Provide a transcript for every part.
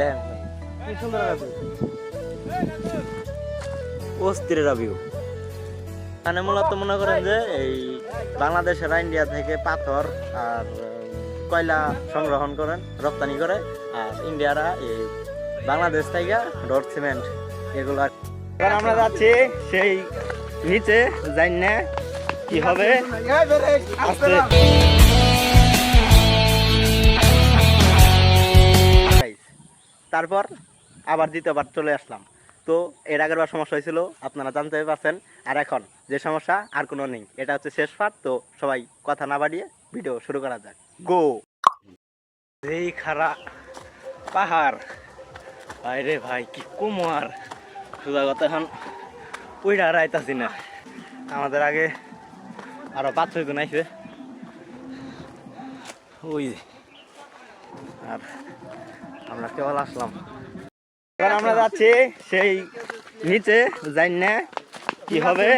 দেখেন কি সুন্দর অস্থির ভিউ। মানে মূলত মনে করেন যে এই বাংলাদেশের ইন্ডিয়া থেকে পাথর আর কয়লা সংগ্রহণ করেন, রপ্তানি করে, আর ইন্ডিয়ারা এই বাংলাদেশ থেকে রড সিমেন্ট এগুলো। কারণ আমরা যাচ্ছি সেই নিচে যাই না কি হবে তারপর আবার দ্বিতীয়বার চলে আসলাম। তো এর আগের বার সমস্যা হয়েছিল, আপনারা জানতে পারছেন। আর এখন যে সমস্যা আর কোনো নেই, এটা হচ্ছে শেষ পার্ট। তো সবাই কথা না বাড়িয়ে ভিডিও শুরু করা যাক, গো। এই খাড়া পাহাড়, ভাইরে ভাই কি কুমার, সোজা কথা এখন উইড়া রাইতাছি না। আমাদের আগে আরো 5-6 জন আইছে ওই, আর আমরা কেবল আসলাম। কারণ আমরা যাচ্ছি সেই নিচে যাই না কি হবে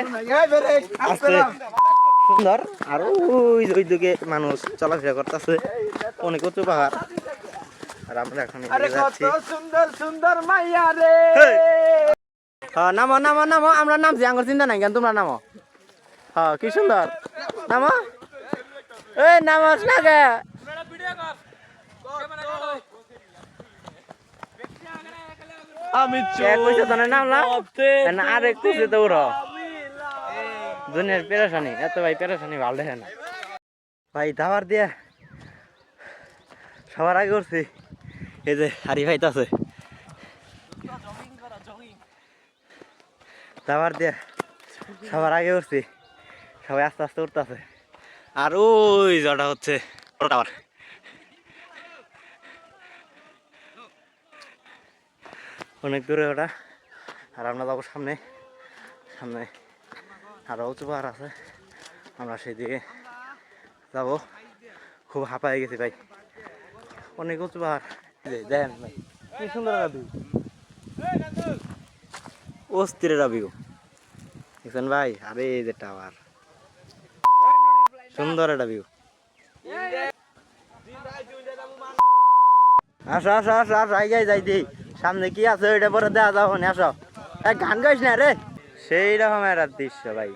সুন্দর। আর ওই দিকে মানুষ চলাফেরা করতেছে, অনেক উঁচু পাহাড়। আর আমরা এখন যাচ্ছি সুন্দর সুন্দর মাইয়া রে। হ্যাঁ নামো নামো নামো, আমরা নামছি, আমার চিন্তা নাই কেন, তোমরা নামো। হ্যাঁ কি সুন্দর, নামো। এই নামস না গে, আমি নামলাম আর একটু দৌড়। দুনিয়ার পেরেশানি, এত ভাই পেরেশানি ভালো দেখে না ভাই। দাবার দিয়া সবার আগে করছি, এই যে হারি ভাই তো আছে, দাবার দিয়া সবার আগে করছি, সবাই আস্তে আস্তে উঠতেছে। আর ওই জটা হচ্ছে টাওয়ার, অনেক দূরে ওটা। আর আমরা যাবো সামনে, সামনে আরো উঁচু পাহাড় আছে, আমরা সেই দিকে যাবো। খুব হাঁপায় গেছি ভাই, অনেক উঁচু পাহাড়। দেখেন ভাই কি সুন্দর ভিউ, অস্থির ভিউ দেখছেন ভাই। আরে এই যে টাওয়ার, সুন্দর একটা ভিউ। আসো আসো আসো আসো, আগে যাই দিই সামনে কি আছে ওইটা পরে দেওয়া যাবো না। আসো, এক গান গাইস না রে। সেই রকম একটা দৃশ্য ভাই,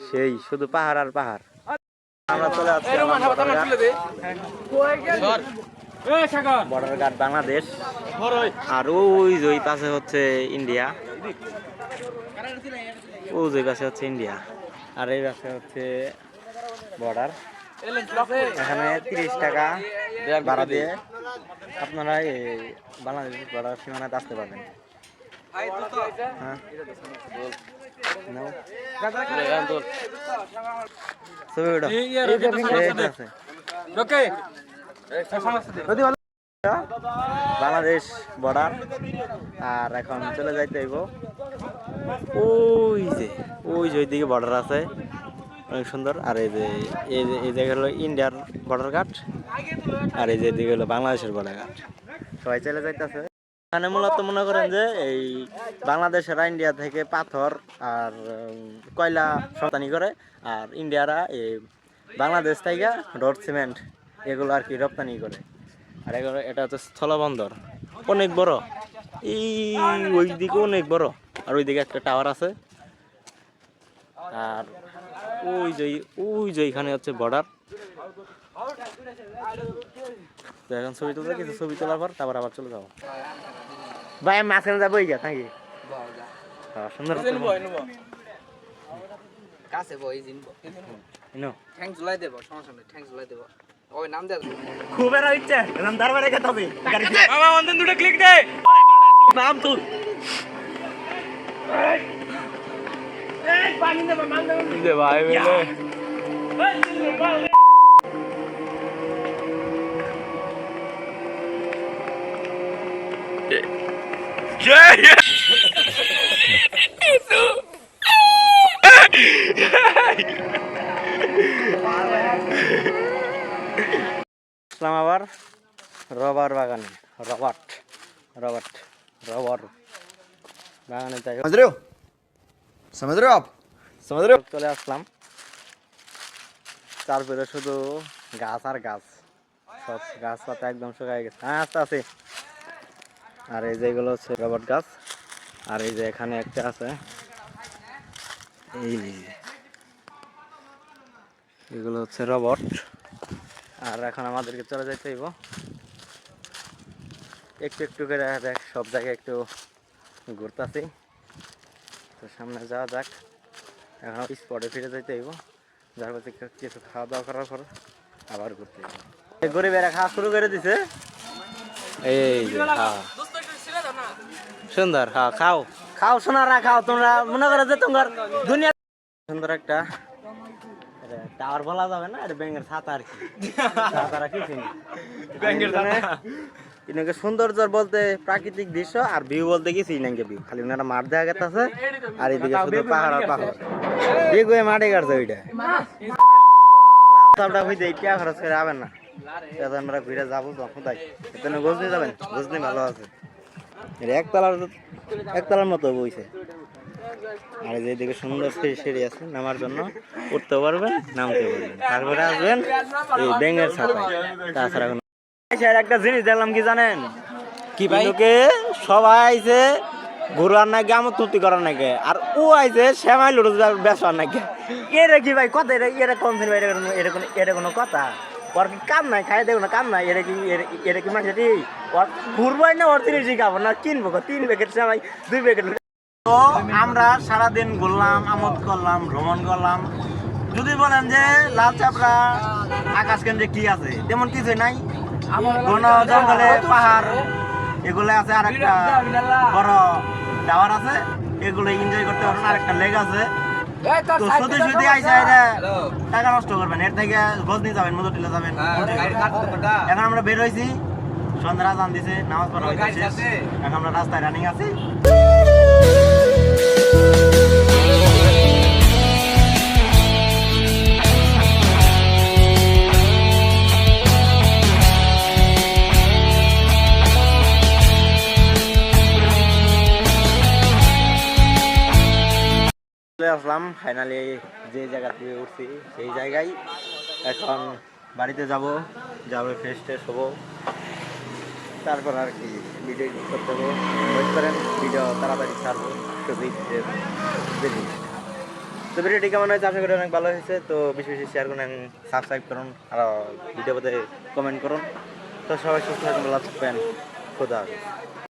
সেই শুধু পাহাড় আর পাহাড়। আমরা চলে আসছি বর্ডার গার্ড বাংলাদেশ, আর ওই পাশে হচ্ছে ইন্ডিয়া, ওই পাশে হচ্ছে ইন্ডিয়া, আর এই পাশে হচ্ছে বর্ডার। এখানে 30 টাকা ভাড়া দিয়ে আপনারা এই বাংলাদেশ বর্ডার সীমানায় আসতে পারবেন। বাংলাদেশ বর্ডার। আর এখন চলে যাইতে হইব ওই যে ওইদিকে বর্ডার আছে, অনেক সুন্দর। আর এই জায়গা হলো ইন্ডিয়ার বর্ডার গার্ড, আর এই যে এদিকে হলো বাংলাদেশের বর্ডার গার্ড। সবাই চলে যাইতেছে। মানে মূলত মনে করেন যে এই বাংলাদেশের ইন্ডিয়া থেকে পাথর আর কয়লা রপ্তানি করে, আর ইন্ডিয়ারা এই বাংলাদেশ থেকে রড সিমেন্ট এগুলো আর কি রপ্তানি করে। আর এগুলো, এটা হচ্ছে স্থলবন্দর, অনেক বড়। এই ওই দিকে অনেক বড়, আর ওইদিকে একটা টাওয়ার আছে। আর ওই যে এখানে হচ্ছে বর্ডার। তো এখন ছবি তুলতে, কিছু ছবি তোলার পর তারপর আবার চলে যাবো ভাই। আমি মাঝখানে যাবো এই নাকি সুন্দর কাছে বই জিনবো ঠ্যাং ঝুলাই দেব, সমস্যা নেই, ঠ্যাং ঝুলাই দেব। ওই নাম দে, খুব এর ইচ্ছে নাম দরবারে গেতে হবে। মামা অন্তন দুটো ক্লিক দে, নাম তুল দে ভাই বলে আবার রবার বাগানে, রবার বাগানে যাই হোক। চলে আসলাম, তারপরে শুধু গাছ আর গাছ, সব গাছ পাতা একদম শুকায় গেছে। হ্যাঁ আস্তে আস্তে আর এই যে এগুলো হচ্ছে রবার্ট গাছ। আর এই যে এখানে একটা আছে, এই যে এগুলো হচ্ছে রবট। আর এখন আমাদেরকে চলে যাইতে হইব, একটু একটু করে দেখ সব জায়গায় একটু ঘুরতেছি। তো সামনে যাওয়া যাক, এখন স্পটে ফিরে যাইতে হইব, যার পর কিছু খাওয়া দাওয়া করার পর আবার ঘুরতে হইব। গরিবেরা খাওয়া শুরু করে দিছে, এই যে সুন্দর। হ্যাঁ খাও খাও সোনারা খাও, তোমরা মনে করো যে তোমার দুনিয়া সুন্দর একটা টাওয়ার বলা যাবে না, এটা ব্যাঙের ছাতা আর কি, ছাতারা কি চিনি ইনাকে সৌন্দর্য বলতে প্রাকৃতিক দৃশ্য, আর ভিউ বলতে গেছি ইনাকে ভিউ খালি ওনারা মাঠ দেখা গেছে, আর এদিকে শুধু পাহাড় আর পাহাড়। বিগ হয়ে মাঠে কাটছে ওইটা লাউটা হইতে ইটা খরচ করে আবেন না, আমরা ঘুরে যাবো তখন তাই এখানে গজনি যাবেন, গজনি ভালো আছে, একতলার মতো বইছে। আর যেদিকে সুন্দর সিঁড়ি আছে নামার জন্য, উঠতে পারবেন নামতে পারবেন, তারপরে আসবেন এই ব্যাঙের ছাতায়। তাছাড়া একটা জিনিস দেখলাম কি জানেন কি ভাই, সবাই আইছে ঘুরার নাকি আমার তুতি করার নাকি, আর ও আইছে শ্যামাই লুডো বেসার নাকি। এরা কি ভাই কথা, এরা কম ভাই, এটা কোনো কথা? ওর কি কাম নাই, খাই দেবো না কাম নাই, এটা কি মাসে ওর ঘুরবাই না, ওর জিনিস খাবো না, কিনবো 3 প্যাকেট শ্যামাই 2 প্যাকেট। তো আমরা সারাদিন ঘুরলাম, আমোদ করলাম, ভ্রমণ করলাম। যদি বলেন যে লাল চাপড়া আকাশ কেন্দ্রে কি আছে, তেমন কিছু নাই। ঘন জঙ্গলে পাহাড় এগুলো আছে, আর একটা বড় টাওয়ার আছে, এগুলো এনজয় করতে পারবেন। আর একটা লেক আছে। তো শুধু আইসা টাকা নষ্ট করবেন, এর থেকে গজনি যাবেন, মধুটিলা যাবেন। এখন আমরা বের হয়েছি, সন্ধ্যা আজান দিছে, নামাজ পড়া হয়েছে, এখন আমরা রাস্তায় রানিং আছি। আসলাম ফাইনালি যে জায়গা থেকে উঠছি সেই জায়গায়। এখন বাড়িতে যাব, ফ্রেশ ট্রেশ হবো, তারপর আর কি ভিডিও এডিট করতে হবো। ওয়েট করেন, ভিডিও তাড়াতাড়ি ছাড়বো। তো ভিডিওটি কেমন হয়েছে আশা করি অনেক ভালো হয়েছে। তো বেশি বেশি শেয়ার করুন, সাবস্ক্রাইব করুন, আর ভিডিও মধ্যে কমেন্ট করুন। তো সবাই সুস্থ থাকুন, ভালো থাকবেন, খোদা হাফেজ।